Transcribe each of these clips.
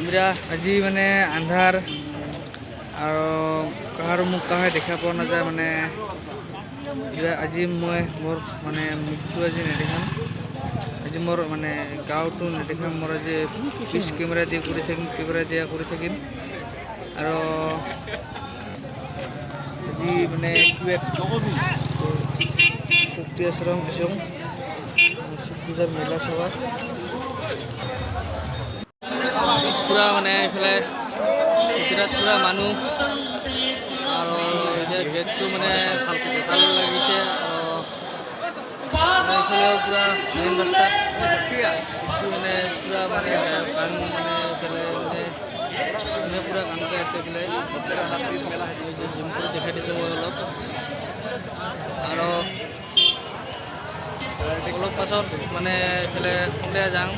আমৰা আজি মানে আন্ধাৰ আৰু কাহাৰো মুখ কাহে দেখা পোৱা নাযায় মানে আজি মই মোৰ মানে মুখটো আজি নেদেখাম আজি মোৰ মানে গাঁৱটো নেদেখাম মোৰ আজি পিছ কেমেৰা দিয়ে কৰি থাকিম কেমেৰা দিয়া কৰি থাকিম আৰু আজি মানে কিবা শক্তি আশ্ৰম কিছুম পূজাৰ মেলা চাবা পুৰা মানে এইফালে বিৰাট পুৰা মানুহ আৰু এতিয়া গেটটো মানে ভাল লাগিছে আৰু এইফালেও পুৰা মেইন ৰাস্তাত কিছু মানে পুৰা মানে গান মানে এইফালে মানে পুৰা গান গাই আছে এইফালে জুম কৰি দেখাই দিছোঁ মই অলপ আৰু অলপ পাছত মানে এইফালে সন্ধিয়া যাম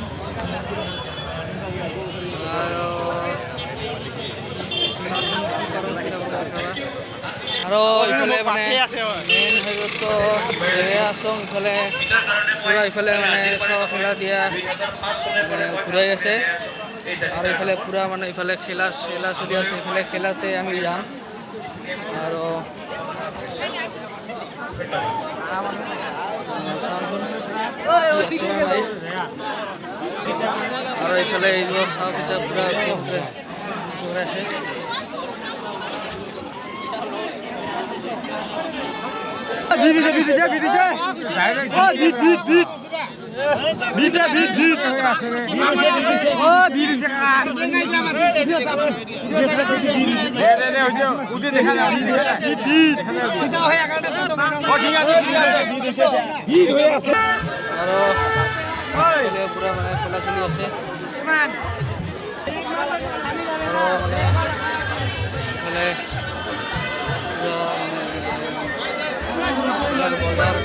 আৰু ইফালে মানে মেইন হাইৱেটো আছোঁ ইফালে পুৰা ইফালে মানে খেলা দিয়া ঘূৰাই আছে আৰু ইফালে পুৰা মানে ইফালে খেলা চলি আছে ইফালে খেলাতে আমি যাম আৰু আৰু এইফালে এইবোৰ চাওক এতিয়া পুৰা ঘূৰাইছে আৰু পুৰা মানে খেলা চলি আছে বজাৰ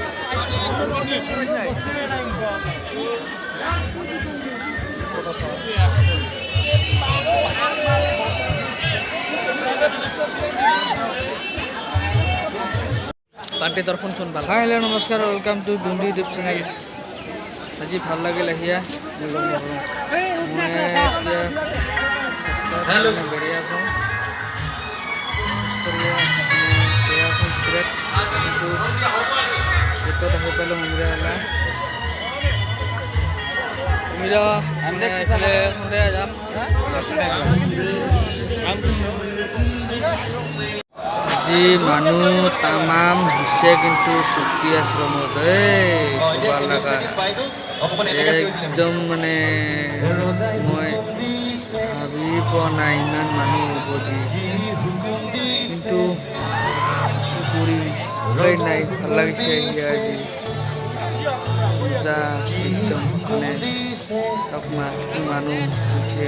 পাৰ্টি দৰ্শন চোন ভাল হেল্ল' নমস্কাৰ ৱেলকাম টু ডুন্ডি দেৱ চেনেল আজি ভাল লাগিল আহিয়া মই বেৰি আছোঁ ভিতৰত আহি পালোঁ এইফালে সন্ধিয়া যাম আজি মানুহ তামাম হৈছে কিন্তু শক্তি আশ্ৰমত ভাল লগা একদম মানে মই ভাবি পোৱা নাই ইমান মানুহ হ'ব যি কিন্তু কৰিম উপায় নাই ভাল লাগিছে আজি পূজা একদম মানে মানুহ হৈছে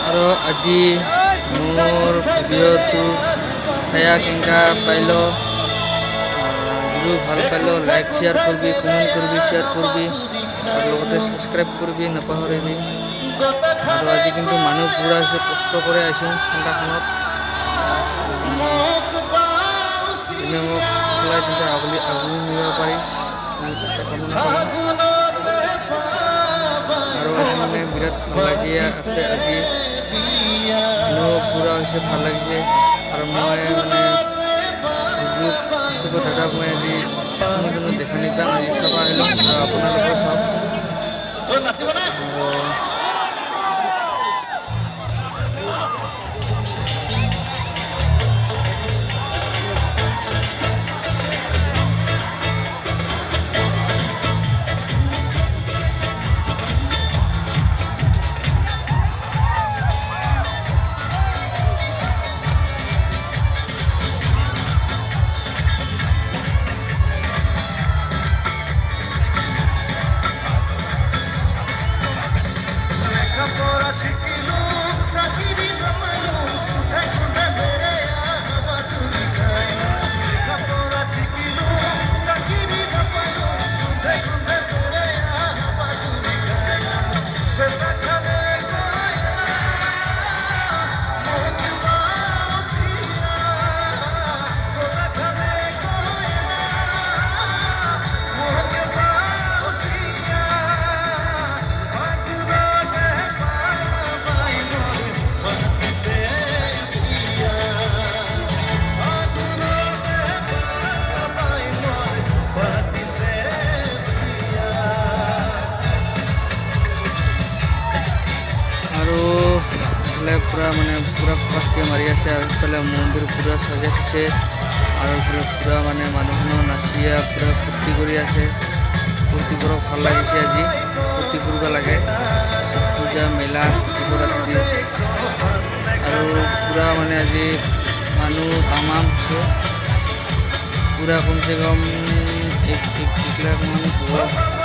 আৰু আজি মোৰ ভিডিঅ'টো চায়া কেনেকা পাইল ভিডিঅ' ভাল পাইল লাইক শ্বেয়াৰ কৰিবি কমেণ্ট কৰিবি শ্বেয়াৰ কৰিবি আৰু লগতে ছাবস্ক্ৰাইব কৰিবি নাপাহৰিবি আৰু আজি কিন্তু মানুহ পুৰা হৈছে কষ্ট কৰি আহিছোঁ ঠাণ্ডাখনত যোনে মোক খোলাই দিলে আগুলি নিব পাৰিছ কামনা কৰিম আৰু আজি মানে বিৰাট ভাল লাগি আছে আজি পুৰা হৈছে ভাল লাগিছে আৰু মই মানে চব দাদা মই আজি কোনো দেখা নাপাম আজি চাব আহিলোঁ আৰু আপোনালোকেও চাওক পুৰা মানে পুৰা কষ্টে মাৰি আছে আৰু ইফালে মন্দিৰ পুৰা সজাই থৈছে আৰু ইফালে পুৰা মানে মানুহখনো নাচিয়া পুৰা ফূৰ্তি কৰি আছে ফূৰ্তি কৰক ভাল লাগিছে আজি ফূৰ্তি কৰিব লাগে পূজা মেলা শিৱৰাত্ৰি আৰু পুৰা মানে আজি মানুহ তামাম হৈছে পুৰা কমচে কম এক লাখ মানুহ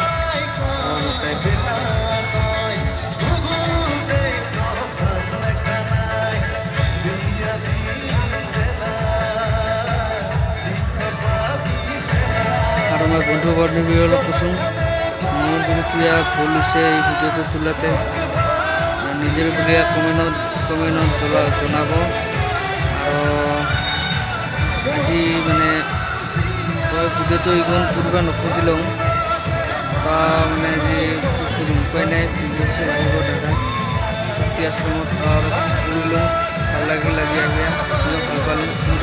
আৰু মই বন্ধু বান্ধৱী অলপ কৈছোঁ মোৰ যোনটো ভুল হৈছে এই ভিডিঅ'টো তোলাতে নিজেৰ বুলি কমেণ্টত জনাব আৰু আজি মানে মই ভিডিঅ'টো এইখন কৰিব নোখোজিলোঁ তাৰ মানে আজি উপায় নাই ভিডিঅ' আহিব দাদা শক্তি আশ্ৰমত আৰু কৰিলোঁ ভাল লাগিল আজি আহি ভাল পালোঁ